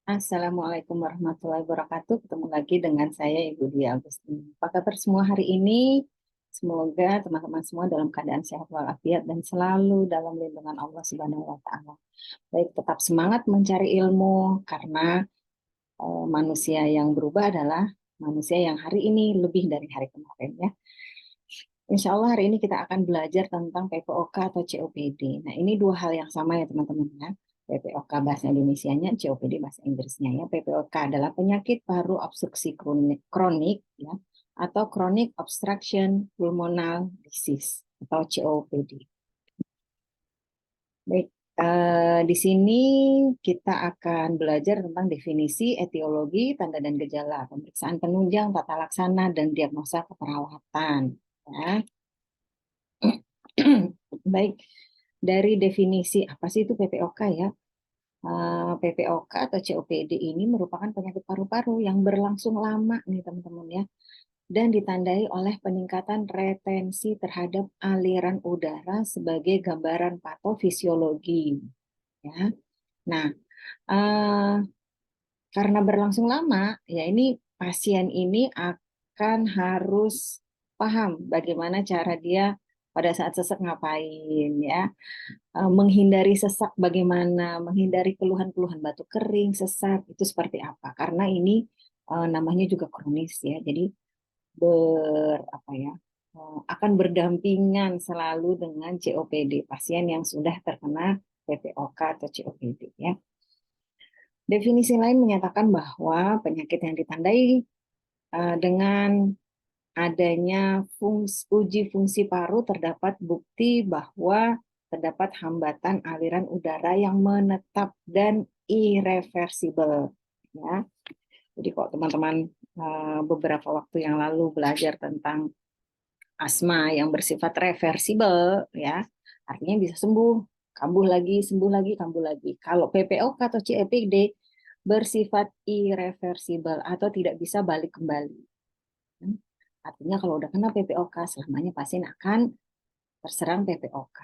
Assalamualaikum warahmatullahi wabarakatuh. Ketemu lagi dengan saya Ibu Dwi Agustin. Apa kabar semua hari ini? Semoga teman-teman semua dalam keadaan sehat walafiat dan selalu dalam lindungan Allah Subhanahu wa taala. Baik, tetap semangat mencari ilmu karena manusia yang berubah adalah manusia yang hari ini lebih dari hari kemarin ya. Insya Allah hari ini kita akan belajar tentang PPOK atau COPD. Nah, ini dua hal yang sama ya teman-teman ya. PPOK bahasa Indonesianya, COPD bahasa Inggrisnya ya. PPOK adalah penyakit paru obstruksi kronik ya, atau chronic obstruction pulmonal disease atau COPD. Baik, di sini kita akan belajar tentang definisi, etiologi, tanda dan gejala, pemeriksaan penunjang, tata laksana, dan diagnosa keperawatan. Ya. Baik, dari definisi apa sih itu PPOK ya? PPOK atau COPD ini merupakan penyakit paru-paru yang berlangsung lama nih teman-teman ya, dan ditandai oleh peningkatan retensi terhadap aliran udara sebagai gambaran patofisiologi. Ya, nah eh, karena berlangsung lama, ya ini pasien ini akan harus paham bagaimana cara dia pada saat sesak ngapain ya. Menghindari sesak bagaimana, menghindari keluhan-keluhan batuk kering, sesak itu seperti apa. Karena ini namanya juga kronis ya. Jadi akan berdampingan selalu dengan COPD, pasien yang sudah terkena PPOK atau COPD ya. Definisi lain menyatakan bahwa penyakit yang ditandai dengan adanya uji fungsi paru terdapat bukti bahwa terdapat hambatan aliran udara yang menetap dan irreversibel. Ya. Jadi kalau teman-teman beberapa waktu yang lalu belajar tentang asma yang bersifat reversibel, ya artinya bisa sembuh lagi, kambuh lagi. Kalau PPOK atau COPD bersifat irreversibel atau tidak bisa balik kembali. Artinya kalau udah kena PPOK, selamanya pasien akan terserang PPOK.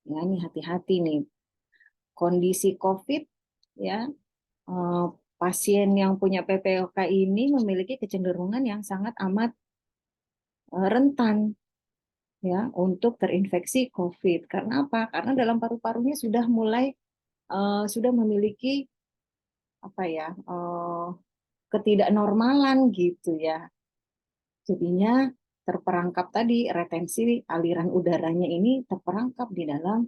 Ya, ini hati-hati nih. Kondisi COVID, ya, eh, pasien yang punya PPOK ini memiliki kecenderungan yang sangat amat rentan ya untuk terinfeksi COVID. Karena apa? Karena dalam paru-parunya sudah mulai sudah memiliki apa ya ketidaknormalan gitu ya. Jadinya terperangkap tadi retensi aliran udaranya ini terperangkap di dalam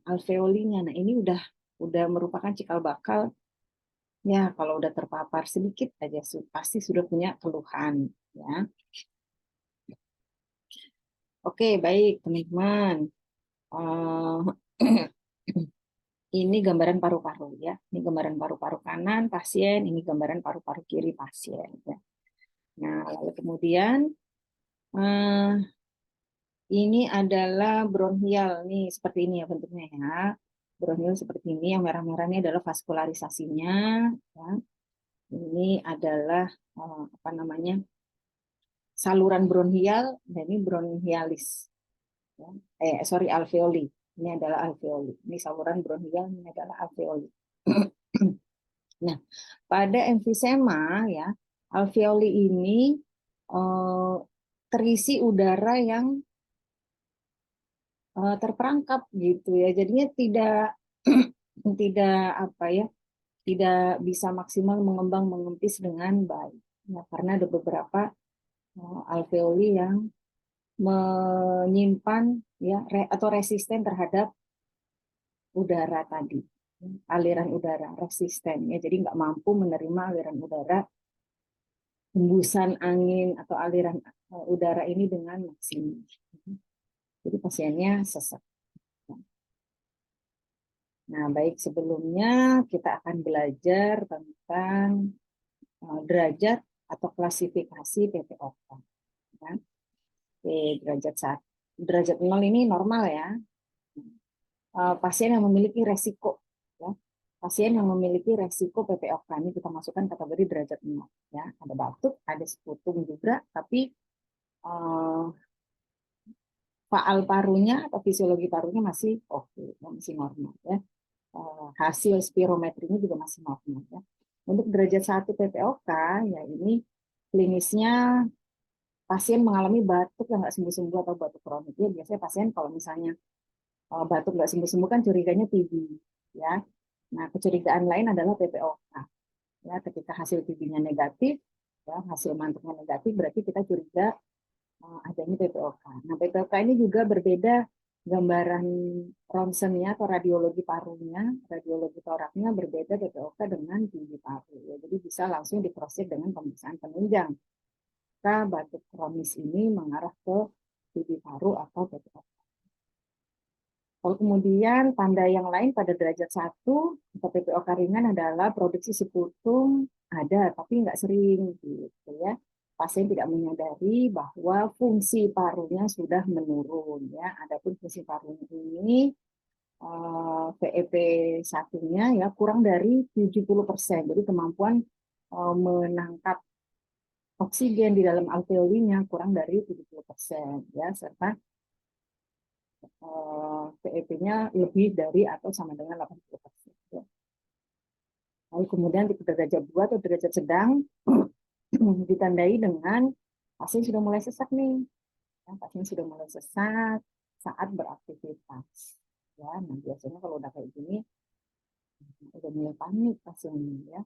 alveolinya. Nah, ini udah merupakan cikal bakal ya kalau udah terpapar sedikit aja pasti sudah punya keluhan ya. Oke, baik teman-teman. Eh, ini gambaran paru-paru ya. Ini gambaran paru-paru kanan pasien, ini gambaran paru-paru kiri pasien ya. Nah, lalu kemudian eh, ini adalah bronhial nih seperti ini ya bentuknya ya. Bronhial seperti ini, yang merah-merah ini adalah vaskularisasinya ya. Ini adalah apa namanya? Saluran bronhial dan ini bronhialis. Ya. Sorry, alveoli. Ini adalah alveoli. Ini saluran bronhial, ini adalah alveoli. Nah, pada emfisema ya, alveoli ini eh, terisi udara yang terperangkap gitu ya. Jadinya tidak tidak apa ya, tidak bisa maksimal mengembang mengempis dengan baik. Ya, karena ada beberapa alveoli yang menyimpan ya atau resisten terhadap udara tadi, aliran udara resisten ya, jadi nggak mampu menerima aliran udara, hembusan angin atau aliran udara ini dengan maksimum. Jadi pasiennya sesak. Nah, baik, sebelumnya kita akan belajar tentang derajat atau klasifikasi PPOK. Ya. Oke, derajat 0 ini normal ya. Pasien yang memiliki resiko ya. Pasien yang memiliki resiko PPOK ini kita masukkan kategori derajat 0 ya. Ada batuk, ada sekutum juga, tapi faal parunya atau fisiologi parunya masih oke, masih normal ya. hasil spirometrinya juga masih normal ya. Untuk derajat 1 PPOK ya ini klinisnya pasien mengalami batuk yang nggak sembuh-sembuh atau batuk kronik. Ya, biasanya pasien kalau misalnya batuk nggak sembuh-sembuh kan curiganya TB ya. Nah, kecurigaan lain adalah PPOK. Ya, ketika hasil TB-nya negatif, ya, hasil mantuknya negatif, berarti kita curiga adanya PPOK. Nah, PPOK ini juga berbeda gambaran ronsennya atau radiologi parunya, radiologi toraknya berbeda PPOK dengan TB paru. Ya, jadi bisa langsung diproses dengan pemeriksaan penunjang. Maka batuk kronis ini mengarah ke TB paru atau PPOK. Kalau kemudian tanda yang lain pada derajat 1 atau PPOK ringan adalah produksi sputum ada tapi nggak sering gitu ya. Pasien tidak menyadari bahwa fungsi parunya sudah menurun ya. Adapun fungsi parunya ini VEP satunya ya kurang dari 70%. Jadi kemampuan menangkap oksigen di dalam alveolinya kurang dari 70% ya, serta PEP-nya lebih dari atau sama dengan 80%. Lalu kemudian di derajat 2 atau derajat sedang ditandai dengan pasien sudah mulai sesak nih. Ya, pasien sudah mulai sesak saat beraktivitas. Ya, nah biasanya kalau udah kayak gini udah mulai panik pasiennya ya.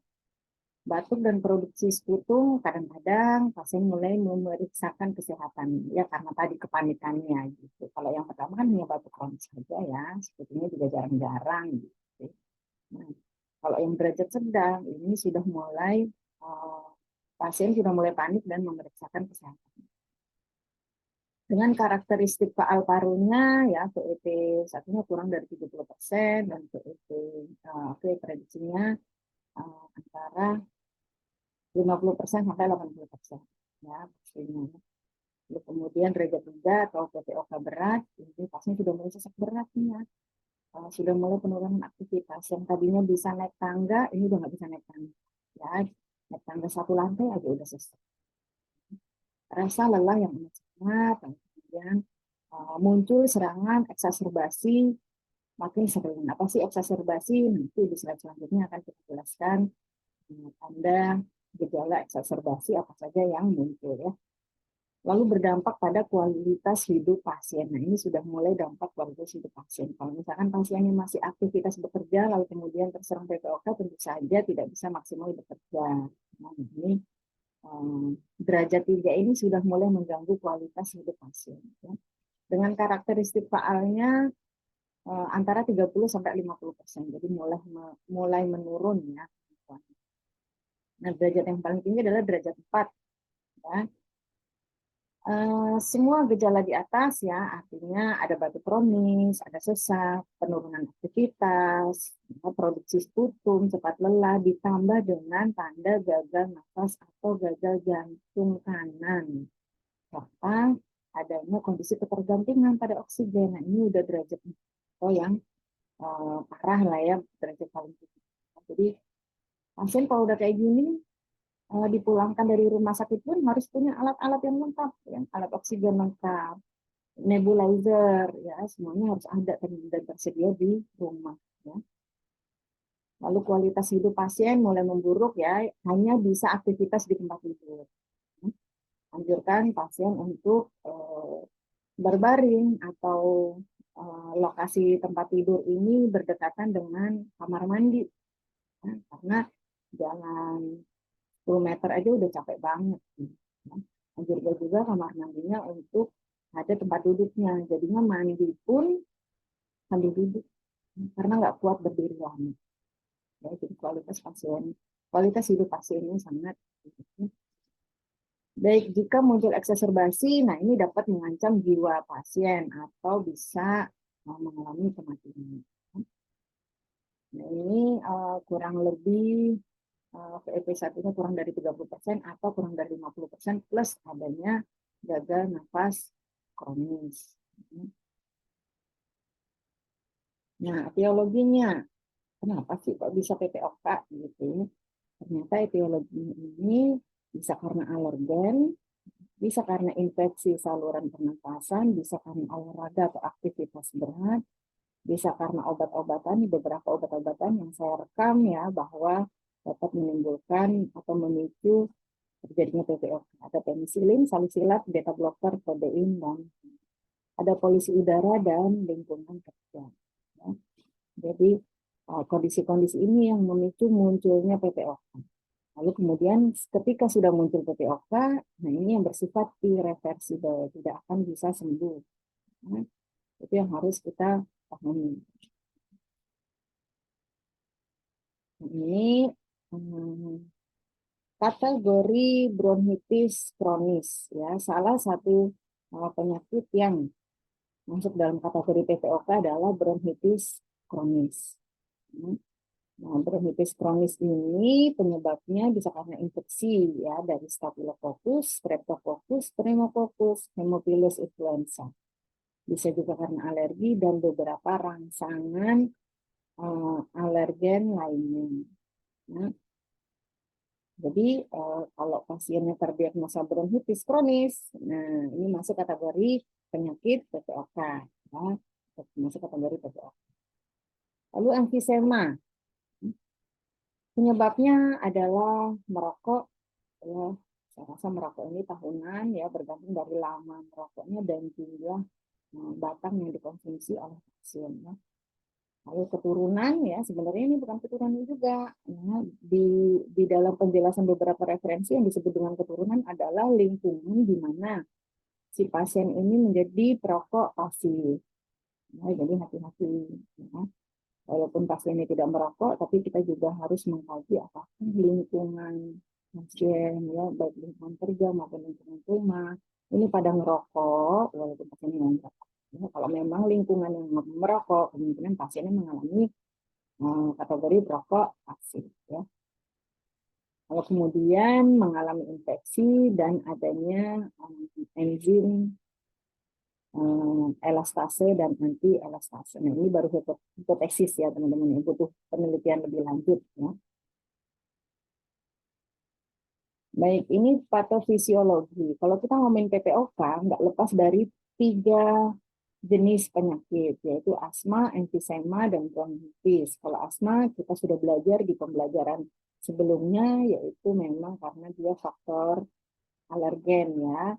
Batuk dan produksi sputum kadang-kadang pasien mulai memeriksakan kesehatan ya karena tadi kepanikannya gitu. Kalau yang pertama kan hanya batuk kronis saja ya, sputumnya juga jarang-jarang gitu. Nah, kalau yang derajat sedang ini sudah mulai pasien sudah mulai panik dan memeriksakan kesehatan. Dengan karakteristik faal parunya ya VEP satunya kurang dari 70% dan VEP prediksinya antara 50% sampai 80% ya pastinya. Lalu kemudian derajat 3 atau PPOK berat, ini pasien sudah mulai sesak berat nih ya. Sudah mulai penurunan aktivitas. Yang tadinya bisa naik tangga, ini udah nggak bisa naik tangga. Ya, naik tangga 1 lantai aja udah sesak. Rasa lelah yang amat sangat, kemudian muncul serangan eksaserbasi makin sering. Apa sih eksaserbasi? Nanti di slide selanjutnya akan kita jelaskan tanda gejala eksaserbasi apa saja yang muncul ya. Lalu berdampak pada kualitas hidup pasien. Nah, ini sudah mulai dampak kualitas hidup pasien. Kalau misalkan pasiennya masih aktivitas bekerja, lalu kemudian terserang PPOK, tentu saja tidak bisa maksimal bekerja. Nah, ini derajat 3 ini sudah mulai mengganggu kualitas hidup pasien. Ya. Dengan karakteristik faalnya antara 30 sampai 50%. Jadi mulai menurun ya. Nah, derajat yang paling tinggi adalah derajat 4. Ya. Semua gejala di atas ya, artinya ada batuk kronis, ada sesak, penurunan aktivitas, produksi sputum, cepat lelah, ditambah dengan tanda gagal nafas atau gagal jantung kanan, serta adanya kondisi ketergantungan pada oksigen. Nah, ini udah derajat yang parah lah ya, derajat paling tinggi. Jadi pasien kalau udah kayak gini, dipulangkan dari rumah sakit pun harus punya alat-alat yang lengkap, ya, alat oksigen lengkap, nebulizer, ya semuanya harus ada dan tersedia di rumah. Ya. Lalu kualitas hidup pasien mulai memburuk ya, hanya bisa aktivitas di tempat tidur. Anjurkan pasien untuk berbaring atau lokasi tempat tidur ini berdekatan dengan kamar mandi, ya, karena jalan 10 meter aja udah capek banget. Anjurkan juga kamar mandinya untuk ada tempat duduknya. Jadinya mandi pun sambil duduk karena nggak kuat berdiri lama. Ya, jadi kualitas hidup pasien ini sangat. Baik, jika muncul eksaserbasi, nah ini dapat mengancam jiwa pasien atau bisa mengalami kematian. Nah, ini kurang lebih VEP1-nya kurang dari 30% atau kurang dari 50% plus adanya gagal nafas kronis. Nah, etiologinya, kenapa sih kok bisa PPOK gitu? Ternyata etiologinya ini bisa karena alergen, bisa karena infeksi saluran pernapasan, bisa karena olahraga atau aktivitas berat, Bisa karena obat-obatan, beberapa obat-obatan yang saya rekam ya, bahwa dapat menimbulkan atau memicu terjadinya PPOK. Ada penisilin, salisilat, beta blocker, kodein, dan ada polusi udara dan lingkungan kerja. Ya. Jadi kondisi-kondisi ini yang memicu munculnya PPOK. Lalu kemudian ketika sudah muncul PPOK, nah ini yang bersifat irreversible, tidak akan bisa sembuh. Nah, itu yang harus kita pahami. Ini kategori bronkitis kronis, ya, salah satu penyakit yang masuk dalam kategori PPOK adalah bronkitis kronis. Nah, bronkitis kronis ini penyebabnya bisa karena infeksi ya dari Staphylococcus, Streptococcus, Pneumococcus, Haemophilus influenza. Bisa juga karena alergi dan beberapa rangsangan alergen lainnya. Nah, jadi kalau pasiennya terdiagnosa bronkitis kronis, nah ini masuk kategori penyakit PPOK, ya, masuk kategori PPOK. Lalu emfisema, penyebabnya adalah merokok, ya. Saya rasa merokok ini tahunan ya, bergantung dari lama merokoknya dan jumlah batang yang dikonsumsi oleh pasien. Ya. Lalu keturunan ya, sebenarnya ini bukan keturunan juga. Ya, di dalam penjelasan beberapa referensi yang disebut dengan keturunan adalah lingkungan di mana si pasien ini menjadi perokok pasif. Ya, jadi hati-hati. Ya. Walaupun pasien ini tidak merokok, tapi kita juga harus mengkaji apakah lingkungan pasien, ya, baik lingkungan kerja maupun lingkungan rumah, ini pada merokok, walaupun pasien ini merokok. Ya, kalau memang lingkungan yang merokok, kemungkinan pasiennya mengalami kategori perokok pasif. Ya. Kalau kemudian mengalami infeksi dan adanya enzim elastase dan anti elastase. Nah, ini baru hipotesis ya teman-teman, yang butuh penelitian lebih lanjut ya. Baik, ini patofisiologi. Kalau kita ngomongin PPOK, nggak lepas dari 3 jenis penyakit, yaitu asma, emfisema, dan bronkitis. Kalau asma, kita sudah belajar di pembelajaran sebelumnya, yaitu memang karena dia faktor alergen ya,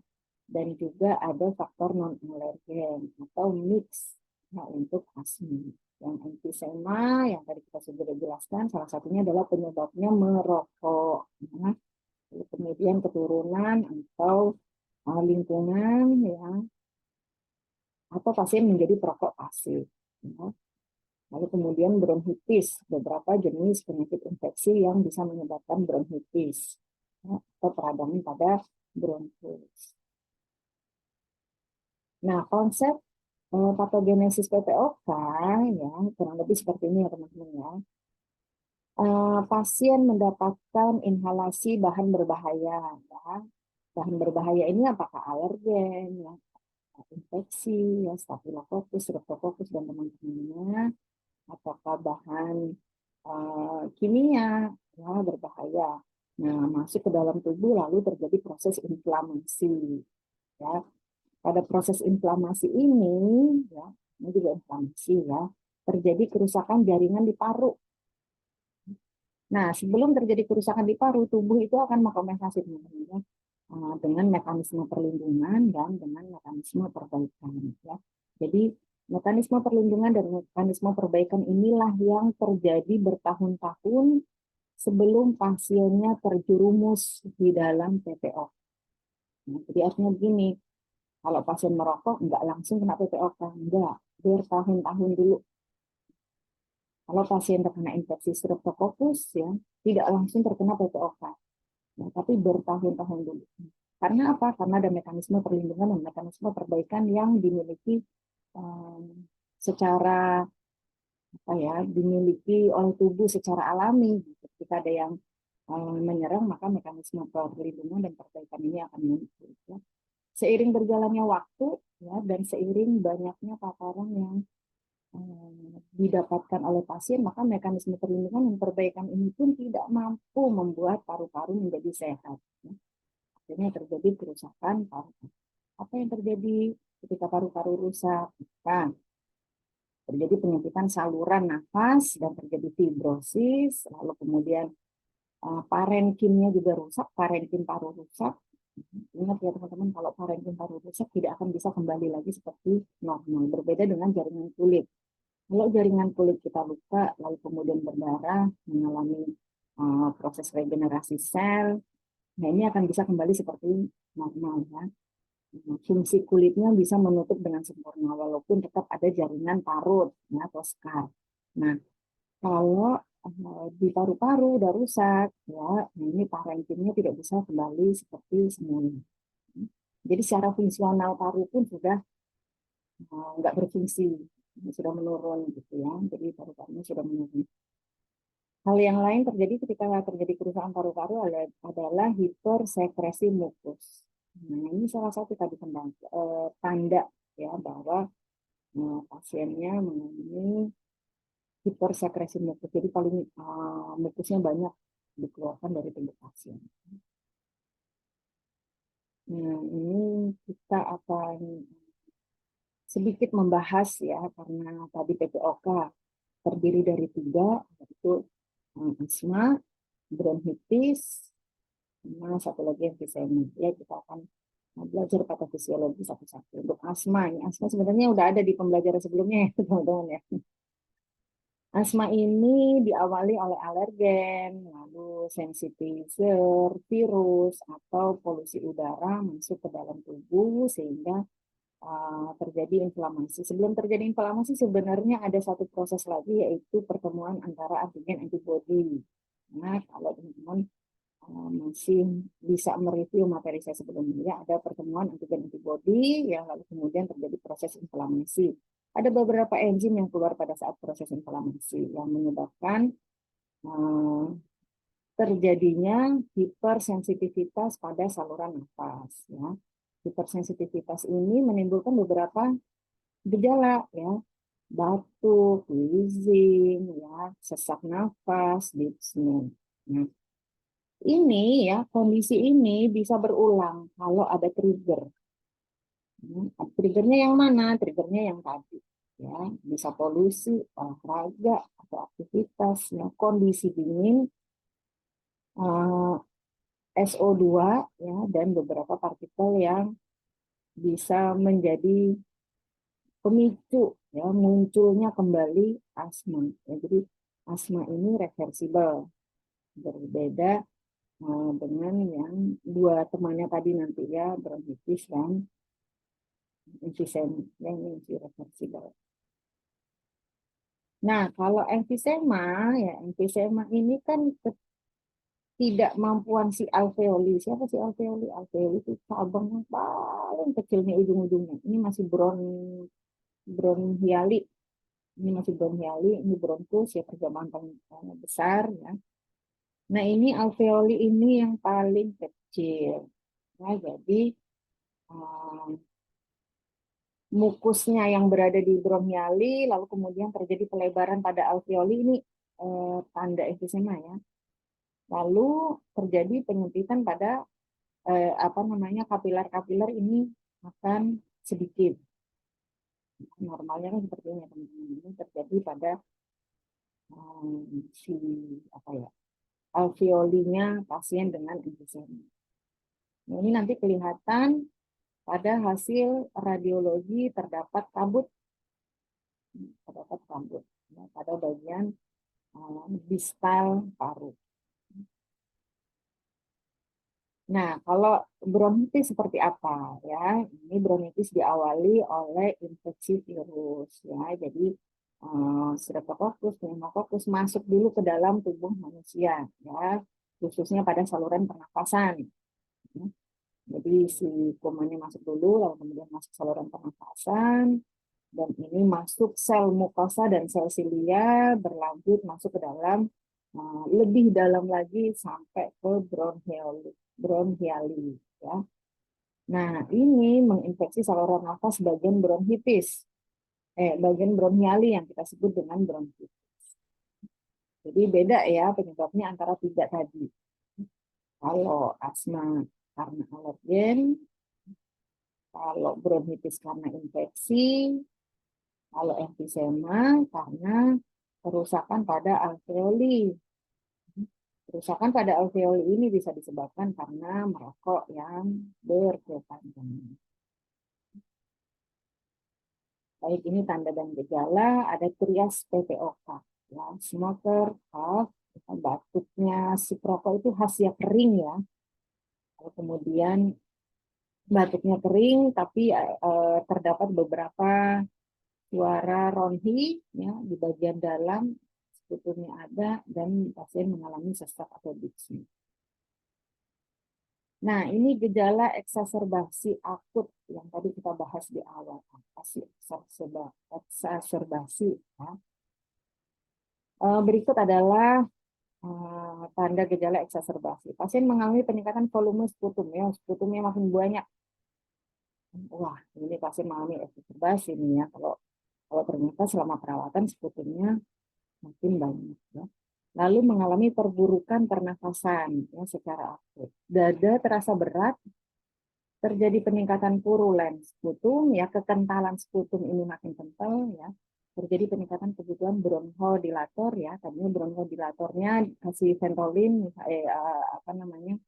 dan juga ada faktor non-alergen atau mix nah, untuk asma. Yang emfisema yang tadi kita sudah jelaskan, salah satunya adalah penyebabnya merokok. Nah, kemudian keturunan atau lingkungan ya, atau pasien menjadi perokok pasif. Ya. Lalu kemudian bronkitis, beberapa jenis penyakit infeksi yang bisa menyebabkan bronkitis ya, atau peradangan pada bronkus. Nah, konsep patogenesis PPOK ya kurang lebih seperti ini ya teman-teman ya. Pasien mendapatkan inhalasi bahan berbahaya ya. Bahan berbahaya ini apakah alergen ya, infeksi ya, Staphylococcus, Streptococcus dan teman-temannya, apakah bahan kimia ya berbahaya. Nah, masuk ke dalam tubuh lalu terjadi proses inflamasi ya. Pada proses inflamasi ini ya, ini juga inflamasi ya, terjadi kerusakan jaringan di paru. Nah, sebelum terjadi kerusakan di paru, tubuh itu akan mengkompensasi dengan mekanisme perlindungan dan dengan mekanisme perbaikan. Ya. Jadi, mekanisme perlindungan dan mekanisme perbaikan inilah yang terjadi bertahun-tahun sebelum pasiennya terjerumus di dalam PPOK. Nah, jadi artinya begini, kalau pasien merokok, enggak langsung kena PPOK, enggak, bertahun-tahun dulu. Kalau pasien terkena infeksi streptococcus ya, tidak langsung terkena PPOK, ya, tapi bertahun-tahun dulu. Karena apa? Karena ada mekanisme perlindungan dan mekanisme perbaikan yang dimiliki secara apa ya, dimiliki oleh tubuh secara alami. Ketika ada yang menyerang, maka mekanisme perlindungan dan perbaikan ini akan muncul. Ya. Seiring berjalannya waktu ya, dan seiring banyaknya paparan yang didapatkan oleh pasien, maka mekanisme perlindungan dan perbaikan ini pun tidak mampu membuat paru-paru menjadi sehat. Akhirnya terjadi kerusakan paru-paru. Apa yang terjadi ketika paru-paru rusak? Nah, terjadi penyempitan saluran nafas dan terjadi fibrosis, lalu kemudian parenkinnya juga rusak, parenkin paru rusak. Ingat ya teman-teman, kalau parenkin paru rusak tidak akan bisa kembali lagi seperti normal. Berbeda dengan jaringan kulit. Kalau jaringan kulit kita luka, lalu kemudian berdarah, mengalami proses regenerasi sel, nah ini akan bisa kembali seperti normal ya. Fungsi kulitnya bisa menutup dengan sempurna walaupun tetap ada jaringan parut ya, atau scar. Nah, kalau di paru-paru udah rusak ya, nah ini parenkinnya tidak bisa kembali seperti semula. Jadi secara fungsional paru pun sudah nggak berfungsi, sudah menurun gitu ya. Jadi paru-parunya sudah menurun. Hal yang lain terjadi ketika terjadi kerusakan paru-paru adalah hipersekresi mukus. Nah, ini salah satu tadi tanda ya bahwa pasiennya mengalami hipersekresi mukus. Jadi paling mukusnya banyak dikeluarkan dari tubuh pasien. Nah, ini kita akan sedikit membahas ya, karena tadi PPOK terdiri dari 3, yaitu asma, bronkitis, sama satu lagi emfisema. Ya, kita akan belajar patofisiologi satu-satu. Untuk asma, ini asma sebenarnya udah ada di pembelajaran sebelumnya ya, teman-teman ya. Asma ini diawali oleh alergen, lalu sensitizer, virus, atau polusi udara masuk ke dalam tubuh sehingga terjadi inflamasi. Sebelum terjadi inflamasi sebenarnya ada satu proses lagi, yaitu pertemuan antara antigen antibodi. Nah, kalau teman-teman masih bisa mereview materi saya sebelumnya, ada pertemuan antigen antibodi yang lalu kemudian terjadi proses inflamasi. Ada beberapa enzim yang keluar pada saat proses inflamasi yang menyebabkan terjadinya hipersensitivitas pada saluran nafas. Ya. Hipersensitivitas ini menimbulkan beberapa gejala, ya, batuk, wheezing, ya, sesak nafas, dyspnea. Nah, ini ya, kondisi ini bisa berulang kalau ada trigger. Triggernya yang mana? Triggernya yang tadi. Ya, bisa polusi, olahraga, atau aktivitas, ya, kondisi dingin, SO2, ya, dan beberapa partikel yang bisa menjadi pemicu ya munculnya kembali asma. Ya, jadi asma ini reversibel, berbeda dengan yang dua temannya tadi nanti ya, bronkitis dan emfisema yang ini reversibel. Nah, kalau emfisema ya, emfisema ini kan tidak mampuan si alveoli. Siapa si alveoli? Alveoli itu cabang yang paling kecil nih ujung-ujungnya. Ini masih bronhiali. Ini masih bronhiali, ini bronkus ya, perjamuan paling besar ya. Nah, ini alveoli ini yang paling kecil. Nah, jadi mukusnya yang berada di bronhiali, lalu kemudian terjadi pelebaran pada alveoli, ini tanda emfisema ya. Lalu terjadi penyempitan pada kapiler-kapiler ini akan sedikit. Normalnya kan seperti ini teman-teman. Ini terjadi pada si alveolinya pasien dengan emfisema. Nah, ini nanti kelihatan pada hasil radiologi terdapat kabut ya, pada bagian distal paru. Nah, kalau bronkitis seperti apa ya? Ini bronkitis diawali oleh infeksi virus ya. Jadi Streptococcus, pneumococcus masuk dulu ke dalam tubuh manusia ya, khususnya pada saluran pernapasan. Jadi si kumannya masuk dulu, lalu kemudian masuk saluran pernapasan, dan ini masuk sel mukosa dan sel silia, berlanjut masuk ke dalam lebih dalam lagi sampai ke bronhiali ya. Nah, ini menginfeksi saluran nafas bagian bagian bronhiali yang kita sebut dengan bronkitis. Jadi beda ya penyebabnya antara 3 tadi. Kalau asma karena alergen, kalau bronkitis karena infeksi, Kalau emfisema karena kerusakan pada alveoli. Kerusakan pada alveoli ini bisa disebabkan karena merokok yang berkepanjangan. Baik, ini tanda dan gejala, ada trias PPOK. Ya, smoker, cough, batuknya si perokok itu khasnya kering ya. Kemudian batuknya kering, tapi terdapat beberapa suara ronhi ya di bagian dalam, sekutumnya ada, dan pasien mengalami sesak atau diksi. Nah, ini gejala eksaserbasi akut yang tadi kita bahas di awal. Apa sih eksaserbasi? Ya. Berikut adalah tanda gejala eksaserbasi. Pasien mengalami peningkatan volume sputum, ya, sputumnya makin banyak. Wah, ini pasien mengalami eksaserbasi nih ya. Kalau ternyata selama perawatan sputumnya makin banyak. Ya. Lalu mengalami perburukan pernafasan ya, secara akut. Dada terasa berat, terjadi peningkatan purulen sputum, ya kekentalan sputum ini makin kental, ya terjadi peningkatan kebutuhan bronchodilator, ya tadinya bronchodilatornya kasih ventolin, apa namanya,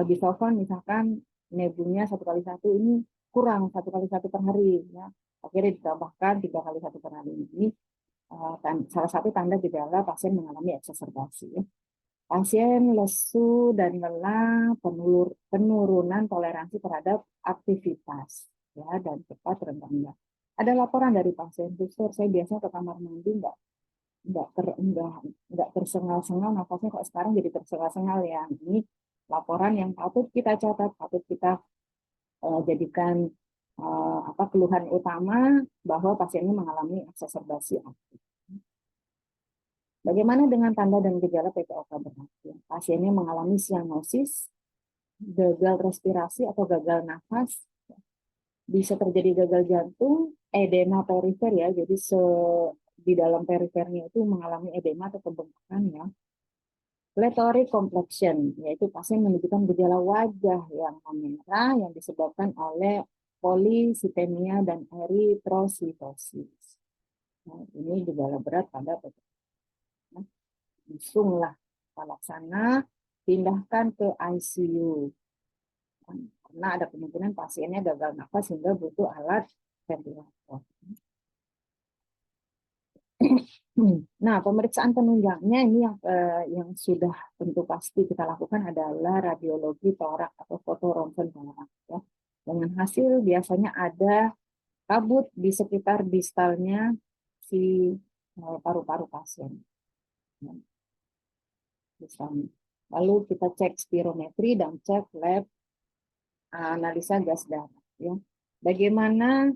bisofon misalkan nebunya 1 kali 1, ini kurang 1 kali 1 per hari, ya akhirnya ditambahkan 3 kali 1 per hari. Ini salah satu tanda gejala pasien mengalami eksaserbasi. Ya. Pasien lesu dan lelah, penurunan toleransi terhadap aktivitas, ya, dan cepat rentangnya. Ada laporan dari pasien, suster, saya biasanya ke kamar mandi nggak tersengal-sengal, nafasnya kok sekarang jadi tersengal-sengal ya. Ini laporan yang patut kita catat, patut kita jadikan apa keluhan utama bahwa pasiennya mengalami eksaserbasi akut. Bagaimana dengan tanda dan gejala PPOK berat? Pasiennya mengalami sianosis, gagal respirasi atau gagal nafas, bisa terjadi gagal jantung, edema perifer ya, jadi di dalam perifernya itu mengalami edema atau pembengkakan ya. Plethoric complexion, yaitu pasien menunjukkan gejala wajah yang memerah yang disebabkan oleh polisitemia dan eritrositosis. Nah, ini gejala berat pada PPOK. Langsunglah laksana pindahkan ke ICU karena ada kemungkinan pasiennya gagal nafas sehingga butuh alat ventilator. Nah, pemeriksaan penunjangnya ini yang sudah tentu pasti kita lakukan adalah radiologi torak atau foto ronsen torak ya. Dengan hasil biasanya ada kabut di sekitar distalnya si paru-paru pasien. Ya. Lalu kita cek spirometri dan cek lab analisa gas darah. Ya. Bagaimana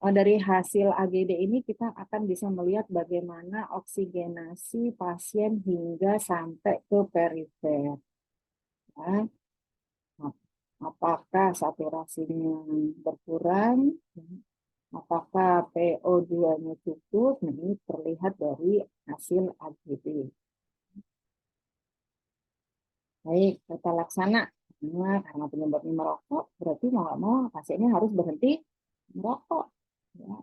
dari hasil AGD ini kita akan bisa melihat bagaimana oksigenasi pasien hingga sampai ke perifer. Ya. Apakah saturasinya berkurang? Apakah PO2-nya cukup? Nah, ini terlihat dari hasil AGD. Baik, kita laksana. Nah, karena penyebabnya merokok, berarti mau nggak mau pasiennya harus berhenti merokok. Ya.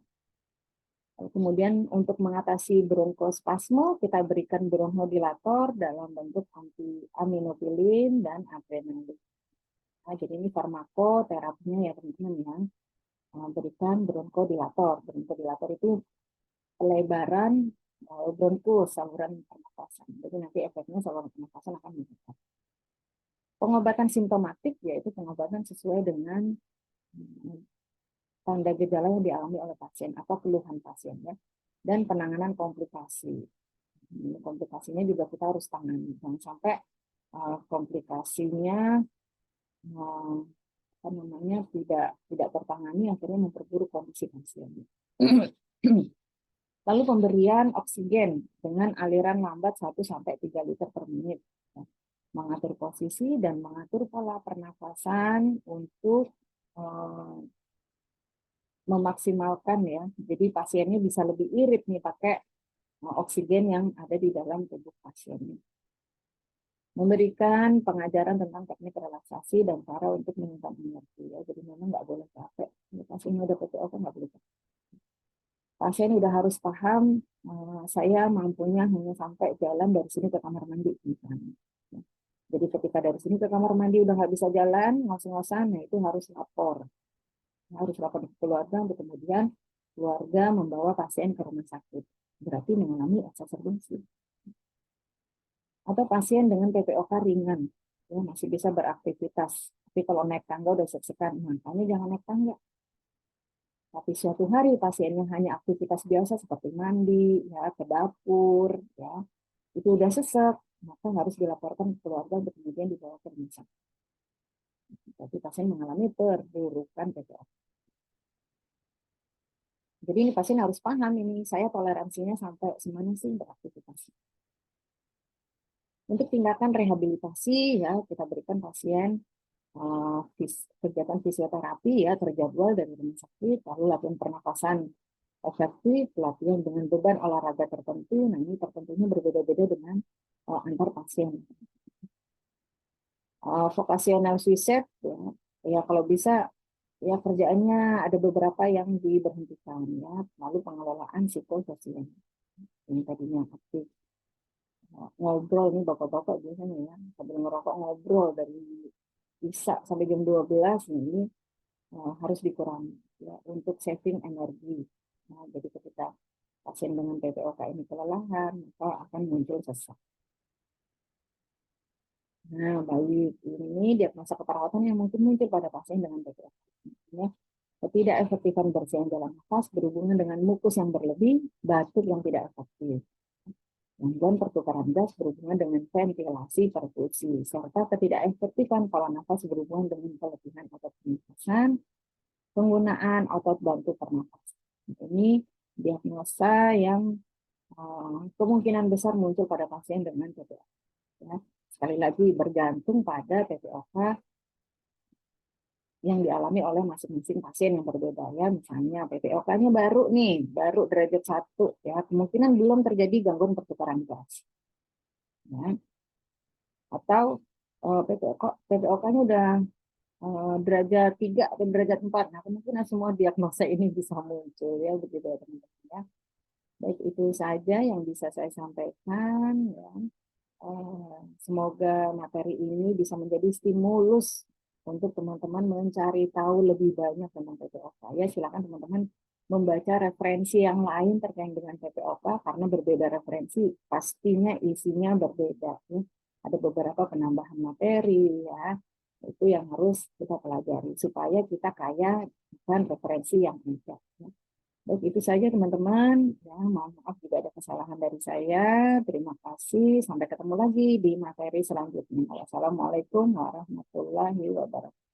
Kemudian untuk mengatasi bronkospasme, kita berikan bronchodilator dalam bentuk aminofilin dan adrenalin. Nah, jadi ini farmakoterapinya ya teman-teman ya. Berikan bronchodilator. Bronchodilator itu pelebaran bronkus, saluran pernapasan. Jadi nanti efeknya saluran pernapasan akan meningkat. Pengobatan simptomatik yaitu pengobatan sesuai dengan tanda gejala yang dialami oleh pasien atau keluhan pasien ya, dan penanganan komplikasi. Komplikasinya juga kita harus tangani, jangan sampai komplikasinya apa namanya tidak tertangani akhirnya memperburuk kondisi pasien. Lalu pemberian oksigen dengan aliran lambat 1-3 liter per menit. Mengatur posisi dan mengatur pola pernafasan untuk memaksimalkan ya. Jadi pasiennya bisa lebih irit nih pakai oksigen yang ada di dalam tubuh pasiennya. Memberikan pengajaran tentang teknik relaksasi dan cara untuk menyimpan energi ya. Jadi memang nggak boleh capek. Pasiennya udah PPOK nggak boleh capek. pasien udah harus paham, saya mampunya hanya sampai jalan dari sini ke kamar mandi misalnya. Jadi ketika dari sini ke kamar mandi udah nggak bisa jalan, ngos-ngosan, nah itu harus lapor. Harus lapor ke keluarga untuk kemudian keluarga membawa pasien ke rumah sakit. Berarti mengalami eksacerbasi. Atau pasien dengan PPOK ringan, ya, masih bisa beraktivitas. Tapi kalau naik tangga udah sek-sekan, makanya jangan naik tangga. Tapi suatu hari pasiennya hanya aktivitas biasa seperti mandi, ya, ke dapur, ya, itu udah sesek, maka harus dilaporkan ke keluarga untuk kemudian dibawa ke rumah sakit. Tapi pasien mengalami perburukan PPOK. Jadi ini pasien harus paham ini, saya toleransinya sampai semana sih beraktivitas. Untuk tindakan rehabilitasi, ya, kita berikan pasien kegiatan fisioterapi, ya, terjadwal dari rumah sakit, lalu latihan pernapasan efektif, latihan dengan beban olahraga tertentu. Nah, ini tertentunya berbeda-beda dengan antar pasien. Vocational suicide, ya, ya kalau bisa ya kerjaannya ada beberapa yang diberhentikan, ya. Lalu pengelolaan psikososial yang tadinya aktif, ngobrol nih bapak-bapak biasanya, ya, sambil ngerokok ngobrol dari bisa sampai jam 12 ini harus dikurangi, ya, untuk saving energi. Nah, jadi ketika pasien dengan PPOK ini kelelahan, maka akan muncul sesak. Nah, baik, ini diagnosa keperawatan yang mungkin muncul pada pasien dengan PPOK. Ya, ketidakefektifan bersihin dalam nafas berhubungan dengan mukus yang berlebih, batuk yang tidak efektif. Gangguan pertukaran gas berhubungan dengan ventilasi perfusi, serta ketidakefektifan pola nafas berhubungan dengan keletihan otot pernapasan, penggunaan otot bantu pernapasan. Ini diagnosa yang kemungkinan besar muncul pada pasien dengan PPOK. Ya. Sekali lagi bergantung pada PPOK yang dialami oleh masing-masing pasien yang berbeda, ya. Misalnya PPOK-nya baru nih, baru derajat 1, ya, kemungkinan belum terjadi gangguan pertukaran gas. Ya. Atau PPOK-nya udah derajat 3 atau derajat 4. Nah, kemungkinan semua diagnosa ini bisa muncul, ya, begitu ya teman-teman, ya. Baik, itu saja yang bisa saya sampaikan, ya. Semoga materi ini bisa menjadi stimulus untuk teman-teman mencari tahu lebih banyak tentang PPOK. Ya, silakan teman-teman membaca referensi yang lain terkait dengan PPOK, karena berbeda referensi pastinya isinya berbeda. Ya. Ada beberapa penambahan materi, ya, itu yang harus kita pelajari supaya kita kaya dengan referensi yang ada. Ya. Baik, itu saja teman-teman. Ya, mohon maaf jika ada kesalahan dari saya. Terima kasih. Sampai ketemu lagi di materi selanjutnya. Wassalamualaikum warahmatullahi wabarakatuh.